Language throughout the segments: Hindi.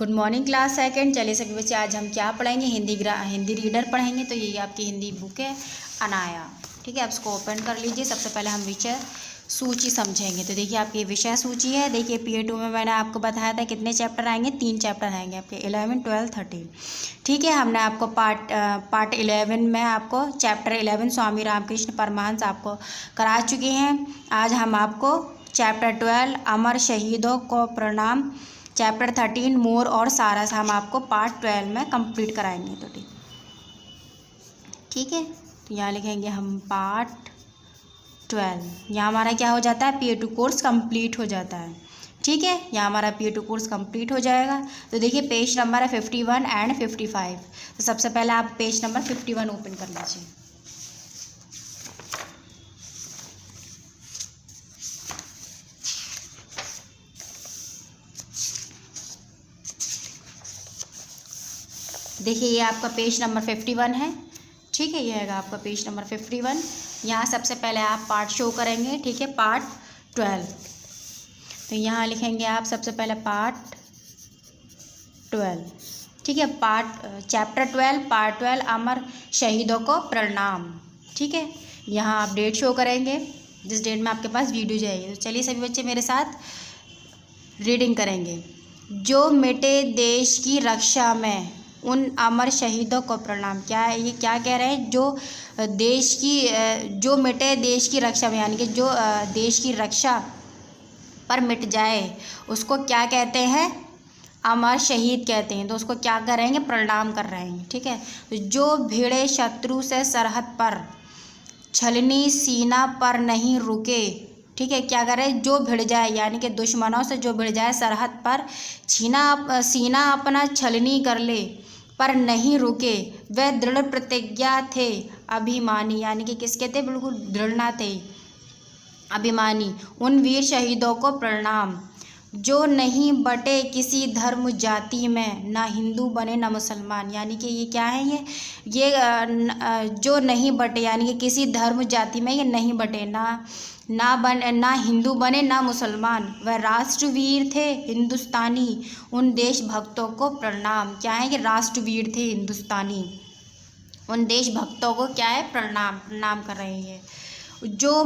Good morning class second. चलिए सभी बच्चे, आज हम क्या पढ़ेंगे? हिंदी रीडर पढ़ेंगे। तो ये आपकी हिंदी बुक है अनाया। ठीक है, आप इसको ओपन कर लीजिए। सबसे पहले हम विषय सूची समझेंगे। तो देखिए आपकी विषय सूची है। देखिए P2 में मैंने आपको बताया था कितने चैप्टर आएंगे, 3 चैप्टर आएंगे आपके 11, 12, 13। ठीक है, हमने आपको पार्ट 11 में आपको चैप्टर 11 स्वामी रामकृष्ण परमहंस आपको करा चुके हैं। आज हम आपको चैप्टर 12 अमर शहीदों को प्रणाम, चैप्टर 13 मोर और सारस हम आपको पार्ट 12 में कंप्लीट कराएंगे। तो ठीक है, तो यहाँ लिखेंगे हम पार्ट 12। यहाँ हमारा क्या हो जाता है? P2 कोर्स कंप्लीट हो जाता है। ठीक है, यहाँ हमारा P2 कोर्स कंप्लीट हो जाएगा। तो देखिए पेज नंबर है 51 एंड 55। तो सबसे पहले आप पेज नंबर 51 ओपन कर लीजिए। देखिए ये आपका पेज नंबर 51 है। ठीक है, ये है आपका पेज नंबर 51। यहाँ सबसे पहले आप पार्ट शो करेंगे। ठीक है, पार्ट 12। तो यहाँ लिखेंगे आप सबसे पहले पार्ट 12। ठीक है, चैप्टर 12 पार्ट 12 अमर शहीदों को प्रणाम। ठीक है, यहाँ आप डेट शो करेंगे जिस डेट में आपके पास वीडियो जाएगी। तो चलिए सभी बच्चे मेरे साथ रीडिंग करेंगे। जो मिटे देश की रक्षा में उन अमर शहीदों को प्रणाम। क्या है ये, क्या कह रहे हैं? जो मिटे देश की रक्षा में, यानी कि जो देश की रक्षा पर मिट जाए उसको क्या कहते हैं? अमर शहीद कहते हैं। तो उसको क्या करेंगे? प्रणाम कर रहे हैं। ठीक है, तो जो भिड़े शत्रु से सरहद पर, छलनी सीना पर नहीं रुके। ठीक है, क्या करें? जो भिड़ जाए, यानी कि दुश्मनों से जो भिड़ जाए सरहद पर, सीना अपना छलनी कर ले पर नहीं रुके, वह दृढ़ प्रतिज्ञा थे अभिमानी। यानी कि किसके थे? बिल्कुल दृढ़ थे, अभिमानी। उन वीर शहीदों को प्रणाम जो नहीं बटे किसी धर्म जाति में, ना हिंदू बने ना मुसलमान। यानी कि ये क्या है? ये जो नहीं बटे, यानी कि किसी धर्म जाति में ये नहीं बटे, ना हिंदू बने ना मुसलमान। वह राष्ट्रवीर थे हिंदुस्तानी, उन देशभक्तों को प्रणाम। क्या है? कि राष्ट्रवीर थे हिंदुस्तानी, उन देशभक्तों को क्या है? प्रणाम कर रहे हैं। जो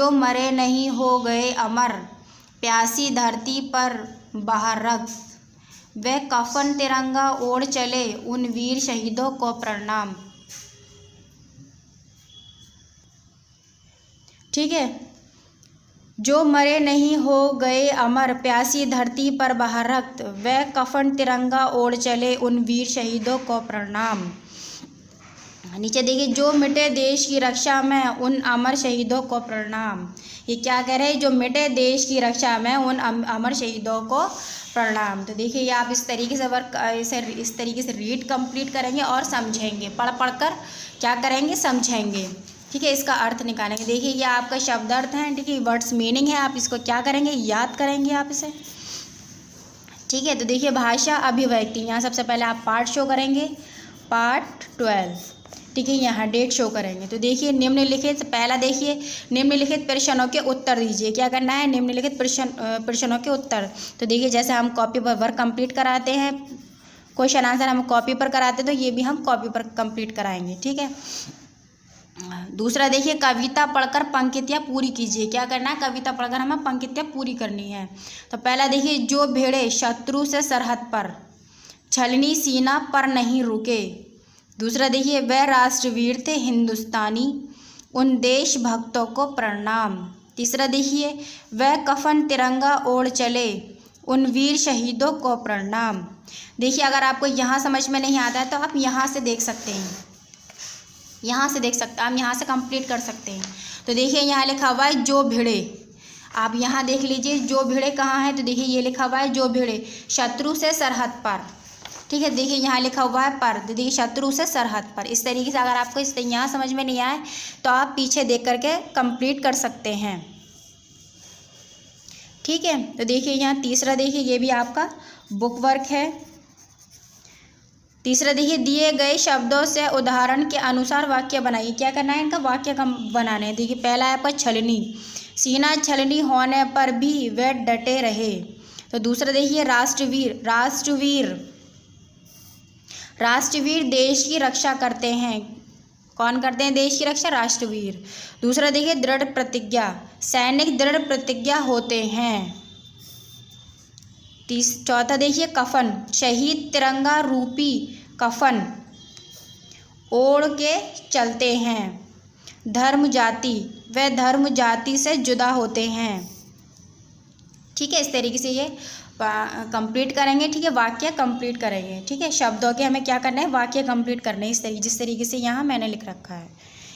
मरे नहीं हो गए अमर, प्यासी धरती पर बहा रक्त, वे कफन तिरंगा ओढ़ चले, उन वीर शहीदों को प्रणाम। ठीक है, जो मरे नहीं हो गए अमर, प्यासी धरती पर बहा रक्त, वे कफन तिरंगा ओढ़ चले, उन वीर शहीदों को प्रणाम। नीचे देखिए, जो मिटे देश की रक्षा में उन अमर शहीदों को प्रणाम। ये क्या कह रहे हैं? जो मिटे देश की रक्षा में उन अमर शहीदों को प्रणाम। तो देखिए ये आप इस तरीके से इस तरीके से रीड कंप्लीट करेंगे और समझेंगे, पढ़ कर क्या करेंगे? समझेंगे। ठीक है, इसका अर्थ निकालेंगे। देखिए ये आपका शब्द अर्थ है। ठीक है, वर्ड्स मीनिंग है। आप इसको क्या करेंगे? याद करेंगे आप इसे। ठीक है, तो देखिए भाषा अभिव्यक्ति, यहाँ सबसे पहले आप पार्ट शो करेंगे, पार्ट 12। ठीक है, यहाँ डेट शो करेंगे। तो देखिए निम्नलिखित, पहला देखिए निम्नलिखित प्रश्नों के उत्तर दीजिए। क्या करना है? निम्नलिखित प्रश्नों के उत्तर। तो देखिए जैसे हम कॉपी पर वर्क कंप्लीट कराते हैं, क्वेश्चन आंसर हम कॉपी पर कराते हैं, तो ये भी हम कॉपी पर कंप्लीट कराएंगे। ठीक है, दूसरा देखिए कविता पढ़कर पंक्तियाँ पूरी कीजिए। क्या करना है? कविता पढ़कर हमें पंक्तियाँ पूरी करनी है। तो पहला देखिए, जो भिड़े शत्रु से सरहद पर, छलनी सीना पर नहीं रुके। दूसरा देखिए, वह राष्ट्रवीर थे हिंदुस्तानी, उन देशभक्तों को प्रणाम। तीसरा देखिए, वह कफन तिरंगा ओढ़ चले, उन वीर शहीदों को प्रणाम। देखिए अगर आपको यहाँ समझ में नहीं आता है तो आप यहाँ से देख सकते हैं, यहाँ से देख सकते हैं, आप यहाँ से कंप्लीट कर सकते हैं। तो देखिए यहाँ लिखा हुआ है जो भिड़े, आप यहाँ देख लीजिए जो भिड़े कहाँ है। तो देखिए ये लिखा हुआ है जो भिड़े शत्रु से सरहद पर। ठीक है, देखिए यहाँ लिखा हुआ है पर, तो देखिए शत्रु से सरहद पर। इस तरीके से अगर आपको इस यहाँ समझ में नहीं आए तो आप पीछे देख करके कंप्लीट कर सकते हैं। ठीक है, तो देखिए यहाँ तीसरा देखिए, ये भी आपका बुक वर्क है। तीसरा देखिए, दिए गए शब्दों से उदाहरण के अनुसार वाक्य बनाइए। क्या करना है? इनका वाक्य बनाने हैं। देखिए पहला है आपका छलनी, सीना छलनी होने पर भी वे डटे रहे। तो दूसरा देखिए राष्ट्रवीर। राष्ट्रवीर देश की रक्षा करते हैं। कौन करते हैं देश की रक्षा? राष्ट्रवीर। दूसरा देखिए दृढ़ प्रतिज्ञा। सैनिक दृढ़ प्रतिज्ञा होते हैं। चौथा देखिए कफन। शहीद तिरंगा रूपी कफन ओढ़ के चलते हैं। धर्म जाति, वे धर्म जाति से जुदा होते हैं। ठीक है, इस तरीके से ये कंप्लीट करेंगे। ठीक है, वाक्य कंप्लीट करेंगे। ठीक है, शब्दों के हमें क्या करना है? वाक्य कंप्लीट करने हैं। इस तरीके जिस तरीके से यहाँ मैंने लिख रखा है,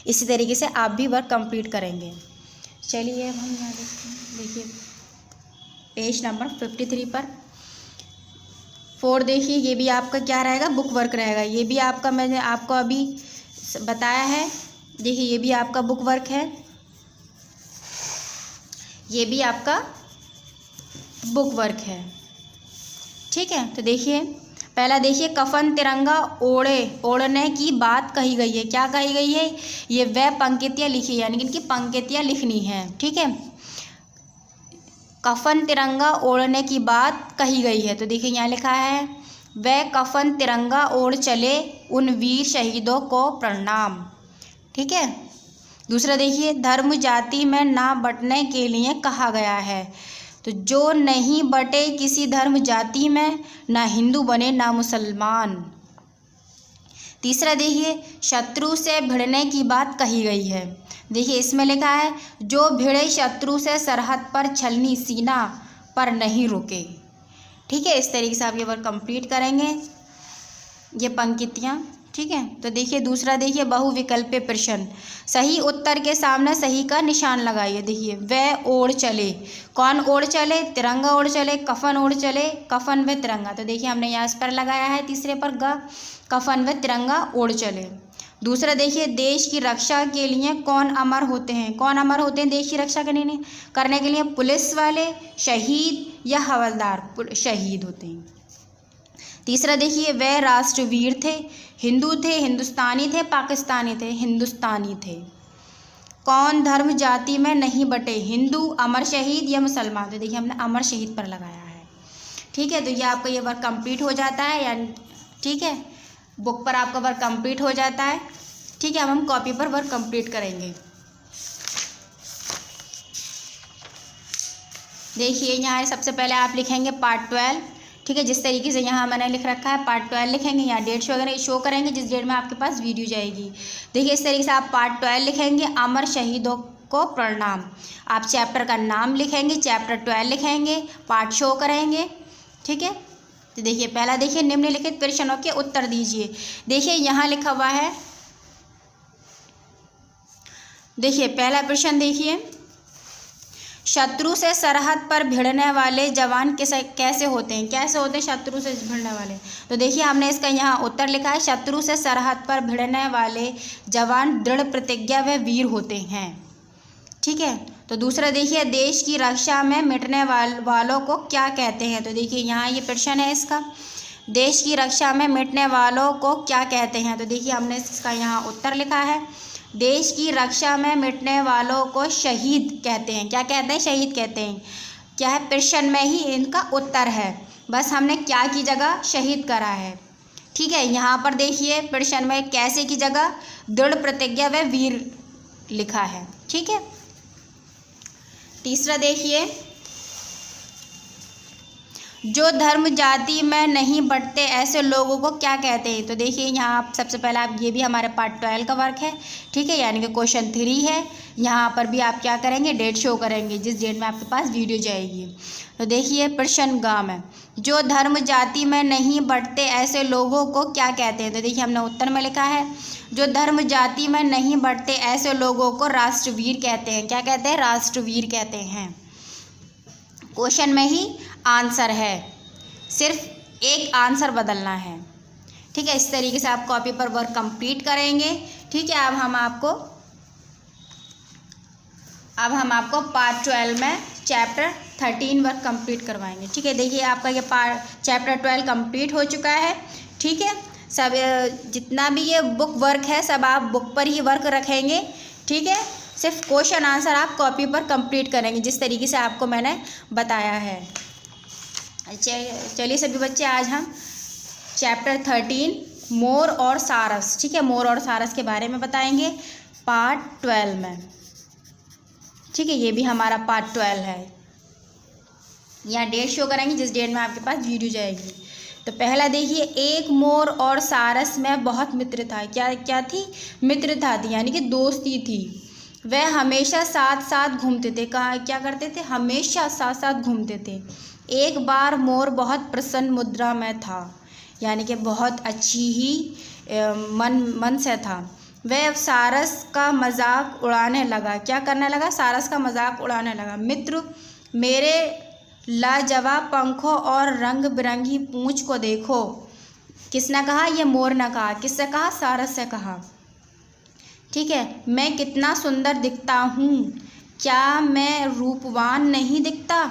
इसी तरीके से आप भी वर्क कंप्लीट करेंगे। चलिए अब हम यहाँ देखते हैं। देखिए पेज नंबर 53 पर 4 देखिए, ये भी आपका क्या रहेगा? बुक वर्क रहेगा। ये भी आपका मैंने आपको अभी बताया है। देखिए ये भी आपका बुक वर्क है, ये भी आपका बुक वर्क है। ठीक है, तो देखिए पहला देखिए कफन तिरंगा ओढ़ने की बात कही गई है। क्या कही गई है? ये वह पंक्तियाँ लिखी है, यानी कि इनकी पंक्तियाँ लिखनी है। ठीक है, कफन तिरंगा ओढ़ने की बात कही गई है। तो देखिए यहाँ लिखा है वह कफन तिरंगा ओढ़ चले, उन वीर शहीदों को प्रणाम। ठीक है, दूसरा देखिए धर्म जाति में ना बंटने के लिए कहा गया है। तो जो नहीं बटे किसी धर्म जाति में, ना हिंदू बने ना मुसलमान। तीसरा देखिए शत्रु से भिड़ने की बात कही गई है। देखिए इसमें लिखा है जो भिड़े शत्रु से सरहद पर छलनी सीना पर नहीं रुके। ठीक है, इस तरीके से आप ये वर्क कंप्लीट करेंगे, ये पंक्तियाँ। ठीक है, तो देखिए दूसरा देखिए बहुविकल्पीय प्रश्न। सही उत्तर के सामने सही का निशान लगाइए। देखिए वह ओढ़ चले, कौन ओढ़ चले? तिरंगा ओढ़ चले, कफन ओढ़ चले, कफन व तिरंगा। तो देखिए हमने यहाँ इस पर लगाया है तीसरे पर कफन व तिरंगा ओढ़ चले। दूसरा देखिए देश की रक्षा के लिए कौन अमर होते हैं? कौन अमर होते हैं देश की रक्षा करने के लिए? पुलिस वाले, शहीद या हवलदार? शहीद होते हैं। तीसरा देखिए वह राष्ट्रवीर थे, हिंदू थे, हिंदुस्तानी थे, पाकिस्तानी थे? हिंदुस्तानी थे। कौन धर्म जाति में नहीं बटे? हिंदू, अमर शहीद या मुसलमान? तो देखिए हमने अमर शहीद पर लगाया है। ठीक है, तो ये आपका ये वर्क कंप्लीट हो जाता है, यानी ठीक है बुक पर आपका वर्क कंप्लीट हो जाता है। ठीक है, अब हम कॉपी पर वर्क कंप्लीट करेंगे। देखिए यहाँ सबसे पहले आप लिखेंगे पार्ट 12। ठीक है, जिस तरीके से यहाँ मैंने लिख रखा है पार्ट 12 लिखेंगे। यहाँ डेट शो करेंगे जिस डेट में आपके पास वीडियो जाएगी। देखिए इस तरीके से आप पार्ट 12 लिखेंगे, अमर शहीदों को प्रणाम। आप चैप्टर का नाम लिखेंगे, चैप्टर 12 लिखेंगे, पार्ट शो करेंगे। ठीक है, तो देखिए पहला देखिए निम्नलिखित प्रश्नों के उत्तर दीजिए। देखिए यहाँ लिखा हुआ है, देखिए पहला प्रश्न देखिए शत्रु से सरहद पर भिड़ने वाले जवान कैसे होते हैं? कैसे होते हैं शत्रु से भिड़ने वाले? तो देखिए हमने इसका यहाँ उत्तर लिखा है शत्रु से सरहद पर भिड़ने वाले जवान दृढ़ प्रतिज्ञा व वीर होते हैं। ठीक है, तो दूसरा देखिए देश की रक्षा में मिटने वालों को क्या कहते हैं? तो देखिए यहाँ ये प्रश्न है इसका, देश की रक्षा में मिटने वालों को क्या कहते हैं? तो देखिए हमने इसका यहाँ उत्तर लिखा है देश की रक्षा में मिटने वालों को शहीद कहते हैं। क्या कहते हैं? शहीद कहते हैं। क्या है? प्रश्न में ही इनका उत्तर है, बस हमने क्या की जगह शहीद करा है। ठीक है, यहाँ पर देखिए प्रश्न में कैसे की जगह दृढ़ प्रतिज्ञा व वीर लिखा है। ठीक है, तीसरा देखिए जो धर्म जाति में नहीं बंटते ऐसे लोगों को क्या कहते हैं? तो देखिए यहाँ आप सबसे पहले आप ये भी हमारे पार्ट 12 का वर्क है। ठीक है, यानी कि क्वेश्चन 3 है। यहाँ पर भी आप क्या करेंगे? डेट शो करेंगे जिस डेट में आपके पास वीडियो जाएगी। तो देखिए प्रश्न गाम है जो धर्म जाति में नहीं बंटते ऐसे लोगों को क्या कहते हैं? तो देखिए हमने उत्तर में लिखा है जो धर्म जाति में नहीं बंटते ऐसे लोगों को राष्ट्रवीर कहते हैं। क्या कहते हैं? राष्ट्रवीर कहते हैं। क्वेश्चन में ही आंसर है, सिर्फ एक आंसर बदलना है। ठीक है, इस तरीके से आप कॉपी पर वर्क कंप्लीट करेंगे। ठीक है, अब हम आपको पार्ट 12 में चैप्टर 13 वर्क कंप्लीट करवाएंगे। ठीक है, देखिए आपका ये चैप्टर 12 कंप्लीट हो चुका है। ठीक है, सब जितना भी ये बुक वर्क है सब आप बुक पर ही वर्क रखेंगे। ठीक है, सिर्फ क्वेश्चन आंसर आप कॉपी पर कंप्लीट करेंगे जिस तरीके से आपको मैंने बताया है। चलिए सभी बच्चे, आज हम चैप्टर 13 मोर और सारस, ठीक है, मोर और सारस के बारे में बताएंगे पार्ट 12 में। ठीक है, ये भी हमारा पार्ट 12 है। यहाँ डेट शो करेंगे जिस डेट में आपके पास वीडियो जाएगी। तो पहला देखिए, एक मोर और सारस में बहुत मित्र था। क्या थी? मित्रता थी, यानी कि दोस्ती थी। वह हमेशा साथ साथ घूमते थे। क्या करते थे? हमेशा साथ साथ घूमते थे। एक बार मोर बहुत प्रसन्न मुद्रा में था, यानी कि बहुत अच्छी ही मन से था। वह सारस का मजाक उड़ाने लगा। क्या करने लगा? सारस का मजाक उड़ाने लगा। मित्र, मेरे लाजवाब पंखों और रंग बिरंगी पूंछ को देखो। किसने कहा? ये मोर ने कहा। किससे कहा? सारस से कहा। ठीक है, मैं कितना सुंदर दिखता हूँ, क्या मैं रूपवान नहीं दिखता?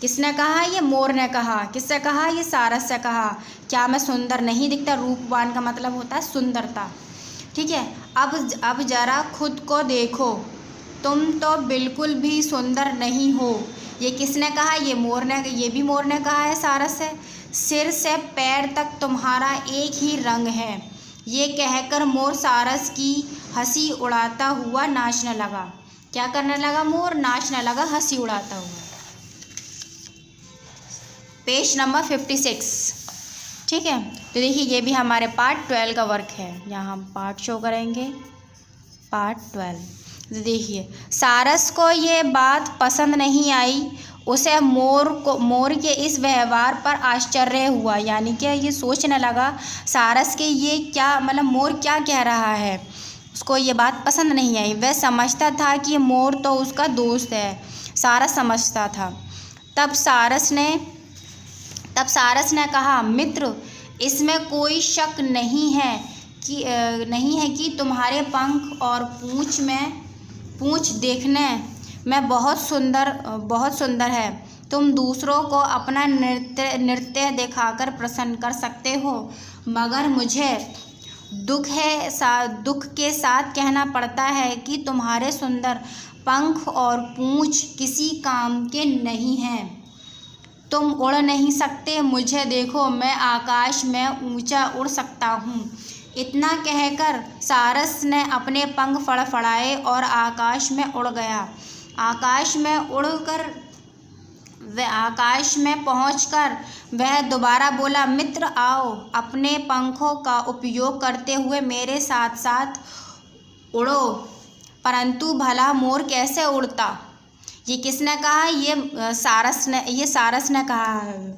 किसने कहा? ये मोर ने कहा। किससे कहा? ये सारस से कहा। क्या मैं सुंदर नहीं दिखता? रूपवान का मतलब होता है सुंदरता। ठीक है, अब जरा खुद को देखो, तुम तो बिल्कुल भी सुंदर नहीं हो। ये किसने कहा? ये मोर ने। ये भी मोर ने कहा है सारस से। सिर से पैर तक तुम्हारा एक ही रंग है। ये कहकर मोर सारस की हंसी उड़ाता हुआ नाचने लगा। क्या करने लगा? मोर नाचने लगा, हंसी उड़ाता हुआ। Page number 56। ठीक है, तो देखिए ये भी हमारे पार्ट 12 का वर्क है। यहाँ हम पार्ट शो करेंगे, पार्ट 12। तो देखिए, सारस को ये बात पसंद नहीं आई। उसे मोर के इस व्यवहार पर आश्चर्य हुआ, यानी कि ये सोचने लगा सारस के ये क्या, मतलब मोर क्या कह रहा है। उसको ये बात पसंद नहीं आई। वह समझता था कि मोर तो उसका दोस्त है, सारस समझता था। तब सारस ने कहा, मित्र, इसमें कोई शक नहीं है कि तुम्हारे पंख और पूंछ देखने में बहुत सुंदर है। तुम दूसरों को अपना नृत्य दिखाकर प्रसन्न कर सकते हो, मगर मुझे दुख के साथ कहना पड़ता है कि तुम्हारे सुंदर पंख और पूंछ किसी काम के नहीं हैं। तुम उड़ नहीं सकते। मुझे देखो, मैं आकाश में ऊंचा उड़ सकता हूँ। इतना कहकर सारस ने अपने पंख फड़फड़ाए और आकाश में उड़ गया। आकाश में पहुंचकर वह दोबारा बोला, मित्र, आओ, अपने पंखों का उपयोग करते हुए मेरे साथ साथ उड़ो। परंतु भला मोर कैसे उड़ता? ये किसने कहा? ये सारस ने कहा है।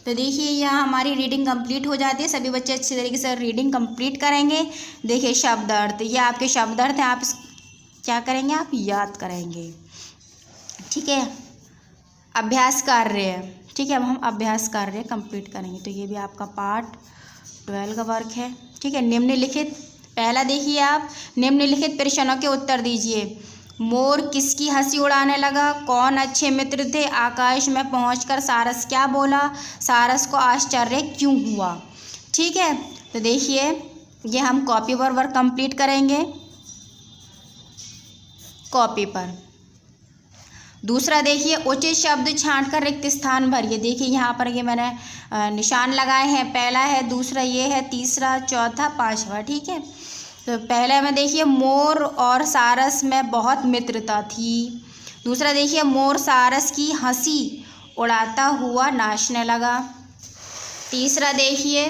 तो देखिए, यहाँ हमारी रीडिंग कंप्लीट हो जाती है। सभी बच्चे अच्छी तरीके से रीडिंग कंप्लीट करेंगे। देखिए, शब्द अर्थ, ये आपके शब्द अर्थ हैं। आप क्या करेंगे? आप याद करेंगे। ठीक है, अभ्यास कार्य। ठीक है, अब हम अभ्यास कार्य कंप्लीट करेंगे। तो ये भी आपका पार्ट 12 का वर्क है। ठीक है, निम्नलिखित, पहला देखिए आप, निम्नलिखित प्रश्नों के उत्तर दीजिए। मोर किसकी हंसी उड़ाने लगा? कौन अच्छे मित्र थे? आकाश में पहुंचकर सारस क्या बोला? सारस को आश्चर्य क्यों हुआ? ठीक है, तो देखिए ये हम कॉपी पर वर्क कंप्लीट करेंगे, कॉपी पर। दूसरा देखिए, उचित शब्द छांटकर रिक्त स्थान भरिए। देखिए यहाँ पर ये मैंने निशान लगाए हैं। पहला है, दूसरा ये है, तीसरा, चौथा, पांचवा। ठीक है, तो पहले में देखिए, मोर और सारस में बहुत मित्रता थी। दूसरा देखिए, मोर सारस की हंसी उड़ाता हुआ नाचने लगा। तीसरा देखिए,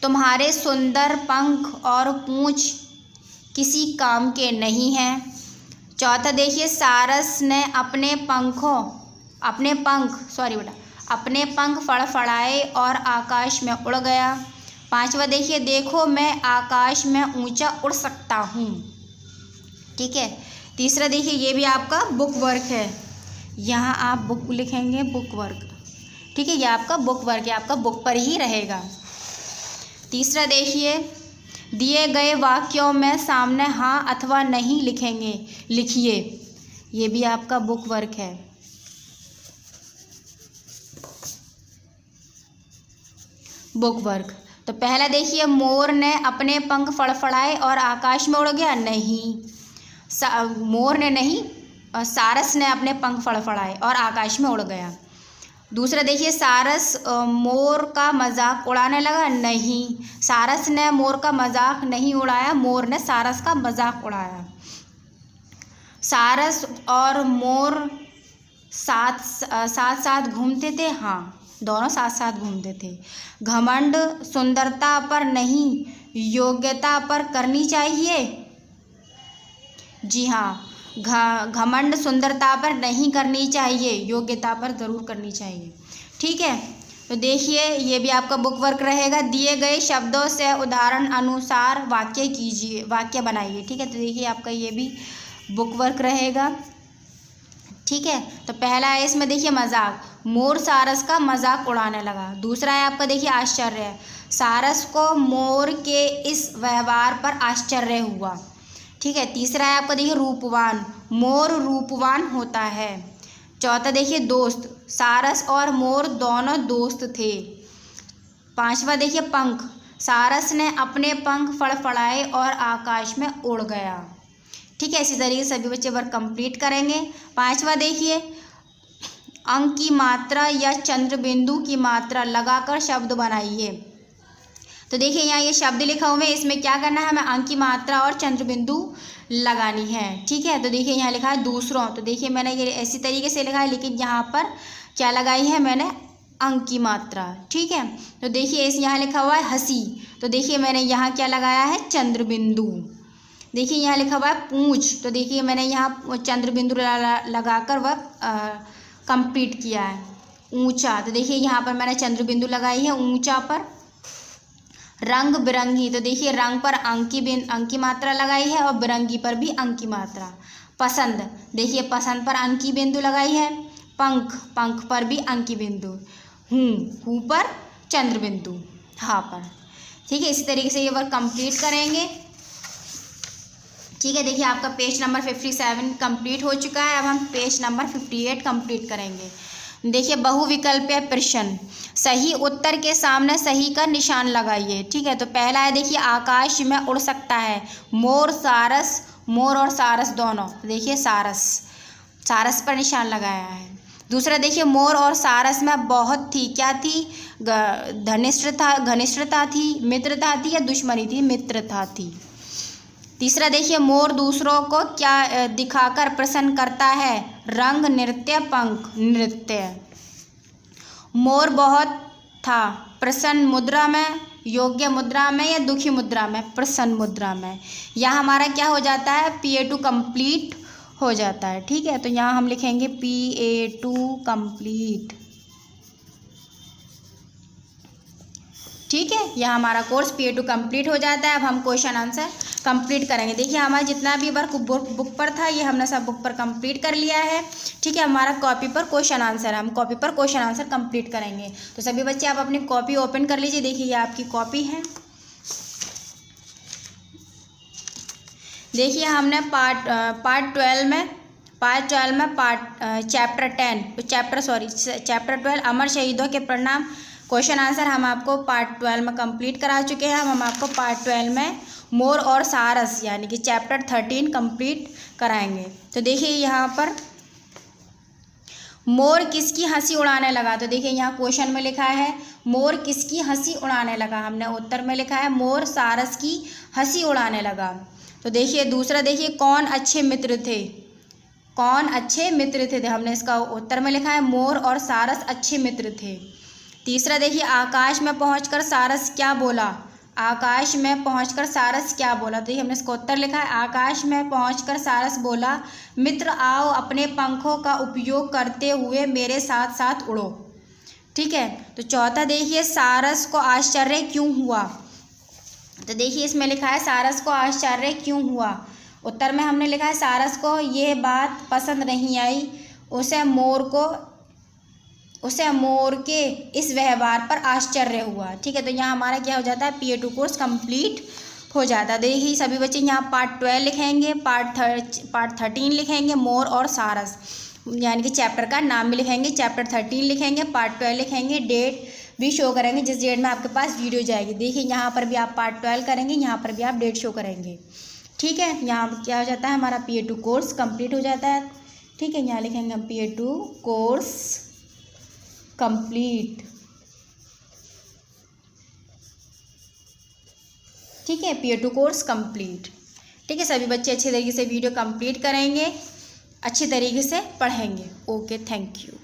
तुम्हारे सुंदर पंख और पूंछ किसी काम के नहीं हैं। चौथा देखिए, सारस ने अपने पंख फड़फड़ाए और आकाश में उड़ गया। पांचवा देखिए, देखो, मैं आकाश में ऊंचा उड़ सकता हूँ। ठीक है, तीसरा देखिए, ये भी आपका बुक वर्क है। यहाँ आप बुक लिखेंगे, बुक वर्क। ठीक है, ये आपका बुक वर्क है, आपका बुक पर ही रहेगा। तीसरा देखिए, दिए गए वाक्यों में सामने हाँ अथवा नहीं लिखिए। ये भी आपका बुक वर्क है। Book work. तो पहला देखिए, मोर ने अपने पंख फड़फड़ाए और आकाश में उड़ गया। नहीं, मोर ने नहीं, सारस ने अपने पंख फड़फड़ाए और आकाश में उड़ गया। दूसरा देखिए सारस मोर का मजाक उड़ाने लगा, नहीं, सारस ने मोर का मजाक नहीं उड़ाया, मोर ने सारस का मजाक उड़ाया। सारस और मोर साथ साथ घूमते थे, हाँ, दोनों साथ साथ घूमते थे। घमंड सुंदरता पर नहीं, योग्यता पर करनी चाहिए। जी हाँ, घमंड सुंदरता पर नहीं करनी चाहिए, योग्यता पर ज़रूर करनी चाहिए। ठीक है, तो देखिए ये भी आपका बुक वर्क रहेगा। दिए गए शब्दों से उदाहरण अनुसार वाक्य कीजिए, वाक्य बनाइए। ठीक है, तो देखिए आपका ये भी बुक वर्क रहेगा। ठीक है, तो पहला है इसमें देखिए मजाक, मोर सारस का मजाक उड़ाने लगा। दूसरा है आपका देखिए आश्चर्य, सारस को मोर के इस व्यवहार पर आश्चर्य हुआ। ठीक है, तीसरा है आपका देखिए रूपवान, मोर रूपवान होता है। चौथा देखिए दोस्त, सारस और मोर दोनों दोस्त थे। पांचवा देखिए पंख, सारस ने अपने पंख फड़फड़ाए और आकाश में उड़ गया। ठीक है, इसी तरीके से सभी बच्चे वर्क कंप्लीट करेंगे। पांचवा देखिए अंक की मात्रा या चंद्र बिंदु की मात्रा लगाकर शब्द बनाइए। तो देखिए यहाँ ये शब्द लिखा हुआ है, इसमें क्या करना है, हमें अंक की मात्रा और चंद्र बिंदु लगानी है। ठीक है, तो देखिए यहाँ लिखा है दूसरों, तो देखिए मैंने ये ऐसी तरीके से लिखा है, लेकिन यहाँ पर क्या लगाई है मैंने, अंक की मात्रा। ठीक है, तो देखिए इस यहाँ लिखा हुआ है हंसी, तो देखिए मैंने यहाँ क्या लगाया है, चंद्र बिंदु। देखिए यहाँ लिखा हुआ है पूंछ, तो देखिए मैंने यहाँ चंद्र बिंदु लगाकर वह कंप्लीट किया है। ऊंचा, तो देखिए यहाँ पर मैंने चंद्र बिंदु लगाई है ऊंचा पर। रंग बिरंगी, तो देखिए रंग पर अंक की मात्रा लगाई है और बिरंगी पर भी अंक की मात्रा। पसंद, देखिए पसंद पर अंक की बिंदु लगाई है। पंख, पंख पर भी अंक की बिंदु। हूँ पर चंद्र बिंदु, हाँ पर। ठीक है, इसी तरीके से ये वर्क कंप्लीट करेंगे। ठीक है, देखिए आपका पेज नंबर 57 कंप्लीट हो चुका है। अब हम पेज नंबर 58 कंप्लीट करेंगे। देखिए बहुविकल्पीय प्रश्न, सही उत्तर के सामने सही का निशान लगाइए। ठीक है, तो पहला है देखिए आकाश में उड़ सकता है मोर, सारस, मोर और सारस दोनों, देखिए सारस, सारस पर निशान लगाया है। दूसरा देखिए मोर और सारस में बहुत थी, क्या थी, घनिष्ठता थी, मित्रता थी या दुश्मनी थी, मित्रता थी। तीसरा देखिए मोर दूसरों को क्या दिखाकर प्रसन्न करता है, रंग, नृत्य, पंख, नृत्य। मोर बहुत था, प्रसन्न मुद्रा में, योग्य मुद्रा में या दुखी मुद्रा में, प्रसन्न मुद्रा में। यहाँ हमारा क्या हो जाता है, PA2 कंप्लीट हो जाता है। ठीक है, तो यहाँ हम लिखेंगे PA2 कंप्लीट। ठीक है, यह हमारा कोर्स PA2 कंप्लीट हो जाता है। अब हम क्वेश्चन आंसर कंप्लीट करेंगे। देखिए हमारा जितना भी वर्क बुक पर था ये हमने सब बुक पर कंप्लीट कर लिया है। ठीक है, हमारा कॉपी पर क्वेश्चन आंसर, हम कॉपी पर क्वेश्चन आंसर कंप्लीट करेंगे। तो सभी बच्चे आप अपनी कॉपी ओपन कर लीजिए। देखिए ये आपकी कॉपी है। देखिए हमने पार्ट 12 में चैप्टर 12 अमर शहीदों के प्रणाम क्वेश्चन आंसर हम आपको पार्ट 12 में कंप्लीट करा चुके हैं। हम आपको पार्ट 12 में मोर और सारस यानी कि चैप्टर 13 कंप्लीट कराएंगे। तो देखिए यहाँ पर मोर किसकी हंसी उड़ाने लगा, तो देखिए यहाँ क्वेश्चन में लिखा है मोर किसकी हंसी उड़ाने लगा, हमने उत्तर में लिखा है मोर सारस की हंसी उड़ाने लगा। तो देखिए दूसरा देखिए कौन अच्छे मित्र थे, कौन अच्छे मित्र थे, हमने इसका उत्तर में लिखा है मोर और सारस अच्छे मित्र थे। तीसरा देखिए आकाश में पहुंचकर सारस क्या बोला, आकाश में पहुंचकर सारस क्या बोला, तो ये हमने इसका उत्तर लिखा है आकाश में पहुंचकर सारस बोला मित्र आओ अपने पंखों का उपयोग करते हुए मेरे साथ साथ उड़ो। ठीक है, तो चौथा देखिए सारस को आश्चर्य क्यों हुआ, तो देखिए इसमें लिखा है सारस को आश्चर्य क्यों हुआ, उत्तर में हमने लिखा है सारस को ये बात पसंद नहीं आई, उसे मोर के इस व्यवहार पर आश्चर्य हुआ। ठीक है, तो यहाँ हमारा क्या हो जाता है PA2 कोर्स कंप्लीट हो जाता है। देखिए सभी बच्चे यहाँ पार्ट 12 लिखेंगे, पार्ट 13 लिखेंगे मोर और सारस यानी कि चैप्टर का नाम भी लिखेंगे, चैप्टर 13 लिखेंगे, पार्ट 12 लिखेंगे, डेट भी शो करेंगे जिस डेट में आपके पास वीडियो जाएगी। देखिए यहाँ पर भी आप पार्ट 12 करेंगे, यहाँ पर भी आप डेट शो करेंगे। ठीक है, यहाँ क्या हो जाता है हमारा PA2 कोर्स कंप्लीट हो जाता है। ठीक है, यहाँ लिखेंगे हम PA2 कोर्स कंप्लीट। ठीक है, पीयर टू कोर्स कंप्लीट। ठीक है, सभी बच्चे अच्छे तरीके से वीडियो कंप्लीट करेंगे, अच्छी तरीके से पढ़ेंगे। Okay, thank you.